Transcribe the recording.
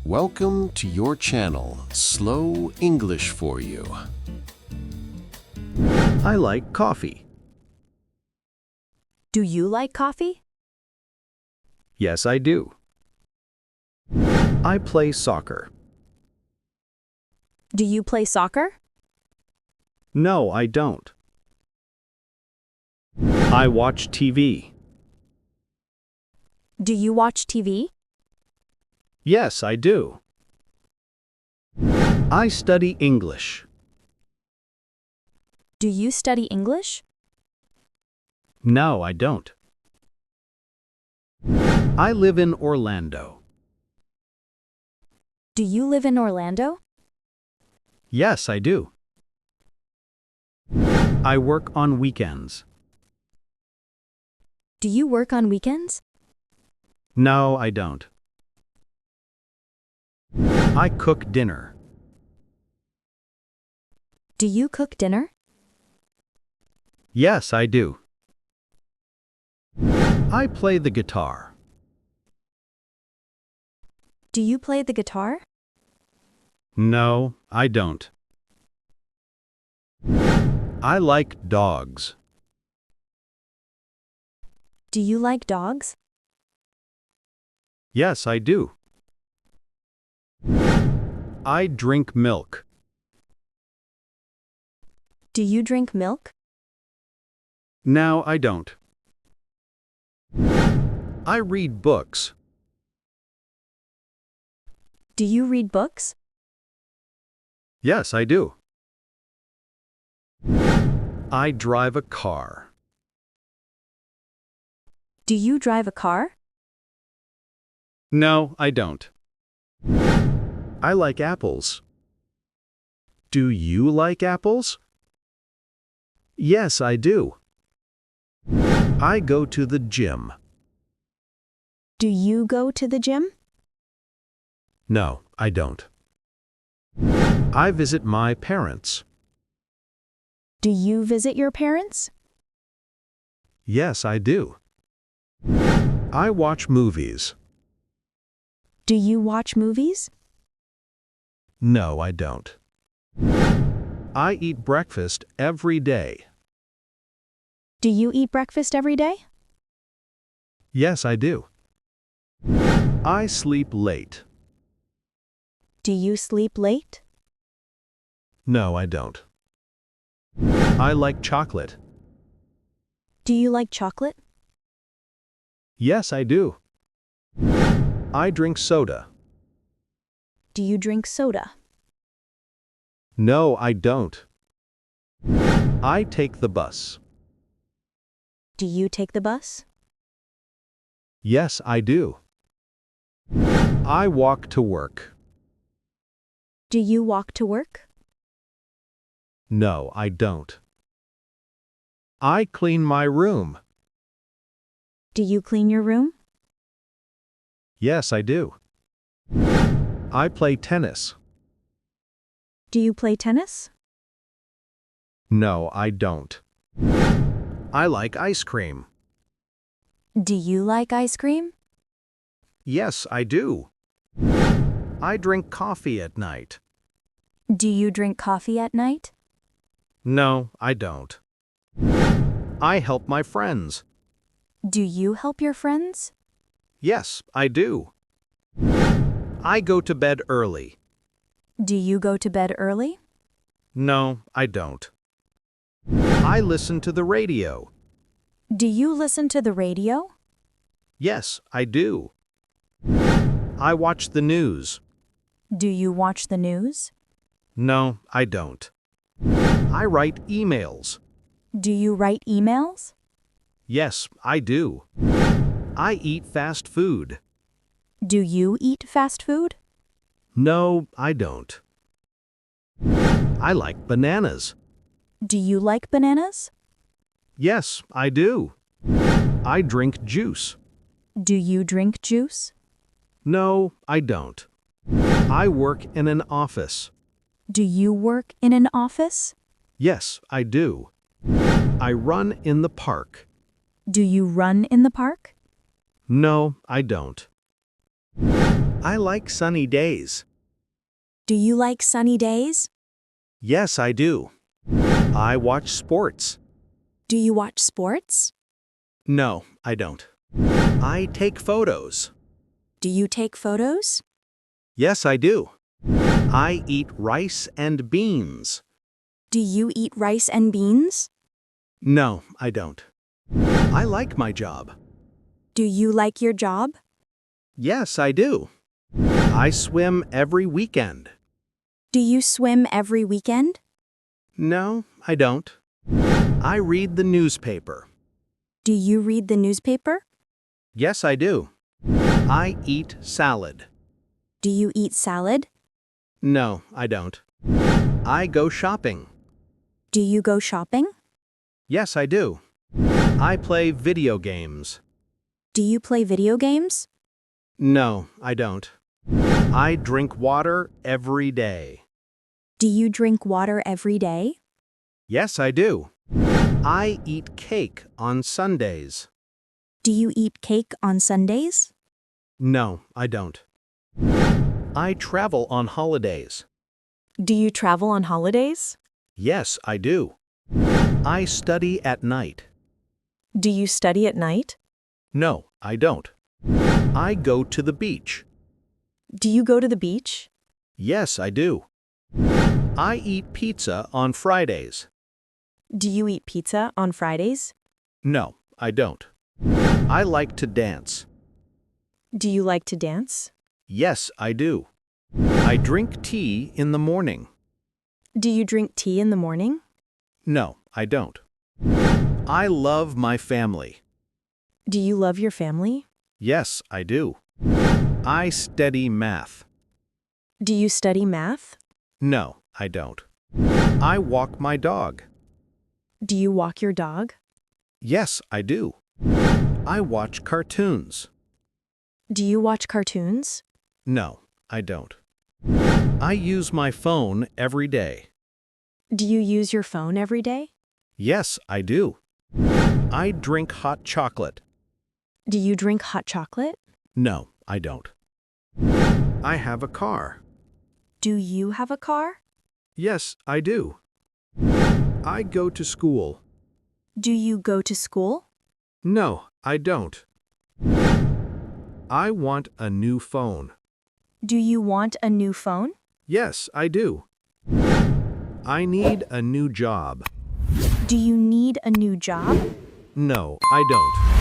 Welcome to your channel, Slow English for You. I like coffee. Do you like coffee? Yes, I do. I play soccer. Do you play soccer? No, I don't. I watch TV. Do you watch TV? Yes, I do. I study English. Do you study English? No, I don't. I live in Orlando. Do you live in Orlando? Yes, I do. I work on weekends. Do you work on weekends? No, I don't. I cook dinner. Do you cook dinner? Yes, I do. I play the guitar. Do you play the guitar? No, I don't. I like dogs. Do you like dogs? Yes, I do. I drink milk. Do you drink milk? No, I don't. I read books. Do you read books? Yes, I do. I drive a car. Do you drive a car? No, I don't. I like apples. Do you like apples? Yes, I do. I go to the gym. Do you go to the gym? No, I don't. I visit my parents. Do you visit your parents? Yes, I do. I watch movies. Do you watch movies? No, I don't. I eat breakfast every day. Do you eat breakfast every day? Yes, I do. I sleep late. Do you sleep late? No, I don't. I like chocolate. Do you like chocolate? Yes, I do. I drink soda. Do you drink soda? No, I don't. I take the bus. Do you take the bus? Yes, I do. I walk to work. Do you walk to work? No, I don't. I clean my room. Do you clean your room? Yes, I do. I play tennis. Do you play tennis? No, I don't. I like ice cream. Do you like ice cream? Yes, I do. I drink coffee at night. Do you drink coffee at night? No, I don't. I help my friends. Do you help your friends? Yes, I do. I go to bed early. Do you go to bed early? No, I don't. I listen to the radio. Do you listen to the radio? Yes, I do. I watch the news. Do you watch the news? No, I don't. I write emails. Do you write emails? Yes, I do. I eat fast food. Do you eat fast food? No, I don't. I like bananas. Do you like bananas? Yes, I do. I drink juice. Do you drink juice? No, I don't. I work in an office. Do you work in an office? Yes, I do. I run in the park. Do you run in the park? No, I don't. I like sunny days. Do you like sunny days? Yes, I do. I watch sports. Do you watch sports? No, I don't. I take photos. Do you take photos? Yes, I do. I eat rice and beans. Do you eat rice and beans? No, I don't. I like my job. Do you like your job? Yes, I do. I swim every weekend. Do you swim every weekend? No, I don't. I read the newspaper. Do you read the newspaper? Yes, I do. I eat salad. Do you eat salad? No, I don't. I go shopping. Do you go shopping? Yes, I do. I play video games. Do you play video games? No, I don't. I drink water every day. Do you drink water every day? Yes, I do. I eat cake on Sundays. Do you eat cake on Sundays? No, I don't. I travel on holidays. Do you travel on holidays? Yes, I do. I study at night. Do you study at night? No, I don't. I go to the beach. Do you go to the beach? Yes, I do. I eat pizza on Fridays. Do you eat pizza on Fridays? No, I don't. I like to dance. Do you like to dance? Yes, I do. I drink tea in the morning. Do you drink tea in the morning? No, I don't. I love my family. Do you love your family? Yes, I do. I study math. Do you study math? No, I don't. I walk my dog. Do you walk your dog? Yes, I do. I watch cartoons. Do you watch cartoons? No, I don't. I use my phone every day. Do you use your phone every day? Yes, I do. I drink hot chocolate. Do you drink hot chocolate? No, I don't. I have a car. Do you have a car? Yes, I do. I go to school. Do you go to school? No, I don't. I want a new phone. Do you want a new phone? Yes, I do. I need a new job. Do you need a new job? No, I don't.